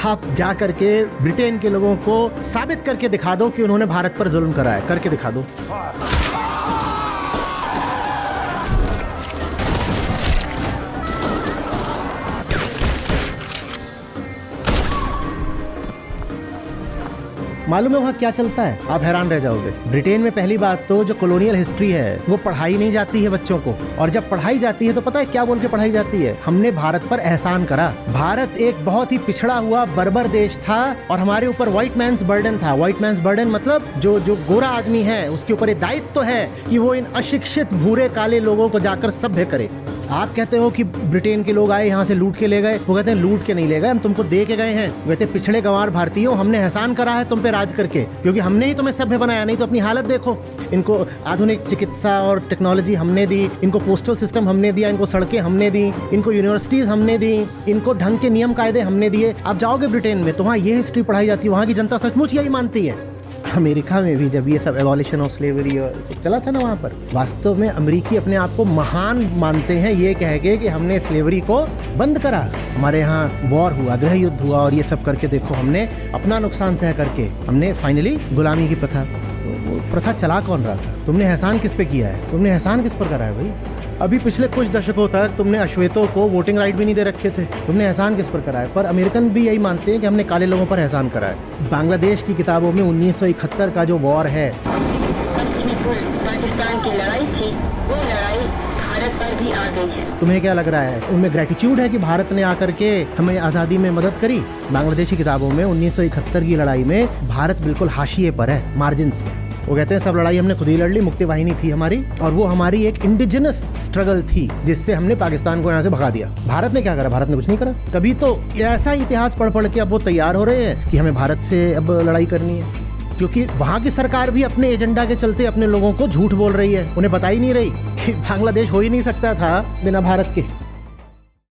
आप जा करके ब्रिटेन के लोगों को साबित करके दिखा दो कि उन्होंने भारत पर जुल्म करा है, करके दिखा दो। मालूम है वहाँ क्या चलता है? आप हैरान रह जाओगे। ब्रिटेन में पहली बात तो जो कॉलोनियल हिस्ट्री है वो पढ़ाई नहीं जाती है बच्चों को, और जब पढ़ाई जाती है तो पता है क्या बोल के पढ़ाई जाती है? हमने भारत पर एहसान करा। भारत एक बहुत ही पिछड़ा हुआ बर्बर देश था और हमारे ऊपर व्हाइट मैन्स बर्डन था। व्हाइट मैन्स बर्डन मतलब जो गोरा आदमी है उसके ऊपर दायित्व तो है कि वो इन अशिक्षित भूरे काले लोगों को जाकर सभ्य करे। आप कहते हो कि ब्रिटेन के लोग आए यहाँ से लूट के ले गए, वो कहते हैं लूट के नहीं ले गए, हम तुमको दे के गए हैं। कहते पिछड़े गंवार भारतीयों, हमने एहसान करा है तुम पे राज करके, क्योंकि हमने ही तुम्हें सभ्य बनाया, नहीं तो अपनी हालत देखो। इनको आधुनिक चिकित्सा और टेक्नोलॉजी हमने दी, इनको पोस्टल सिस्टम हमने दिया, इनको सड़कें हमने दी, इनको यूनिवर्सिटीज हमने दी, इनको ढंग के नियम कायदे हमने दिए। आप जाओगे ब्रिटेन में तो वहाँ ये हिस्ट्री पढ़ाई जाती है, वहाँ की जनता सचमुच यही मानती है। अमेरिका में भी जब ये सब एबॉलिशन ऑफ स्लेवरी और चला था ना, वहाँ पर वास्तव में अमेरिकी अपने आप को महान मानते हैं ये कह के कि हमने स्लेवरी को बंद करा। हमारे यहाँ वॉर हुआ, गृह युद्ध हुआ और ये सब करके देखो हमने अपना नुकसान सह करके हमने फाइनली गुलामी की प्रथा चला कौन रहा था? तुमने एहसान किस पे किया है? तुमने एहसान किस पर करा है भाई? अभी पिछले कुछ दशकों तक तुमने अश्वेतों को वोटिंग राइट भी नहीं दे रखे थे। तुमने एहसान किस पर करा है? पर अमेरिकन भी यही मानते हैं कि हमने काले लोगों पर एहसान करा है। बांग्लादेश की किताबों में 1971 का जो वॉर है, पाकिस्तान की लड़ाई थी, वो लड़ाई भारत पर भी आ गई है। तुम्हें क्या लग रहा है उनमें ग्रेटिट्यूड है कि भारत ने आकर के हमें आज़ादी में मदद करी? बांग्लादेश की किताबों में 1971 की लड़ाई में भारत बिल्कुल हाशिए पर है, मार्जिन्स में। वो कहते हैं सब लड़ाई हमने खुद ही लड़ ली, मुक्ति वाहिनी थी हमारी, और वो हमारी एक इंडिजिनस स्ट्रगल थी जिससे हमने पाकिस्तान को यहाँ से भगा दिया। भारत ने क्या करा? भारत ने कुछ नहीं करा। तभी तो ऐसा इतिहास पढ़ पढ़ के अब वो तैयार हो रहे हैं कि हमें भारत से अब लड़ाई करनी है, क्योंकि वहाँ की सरकार भी अपने एजेंडा के चलते अपने लोगों को झूठ बोल रही है। उन्हें बता ही नहीं रही कि बांग्लादेश हो ही नहीं सकता था बिना भारत के।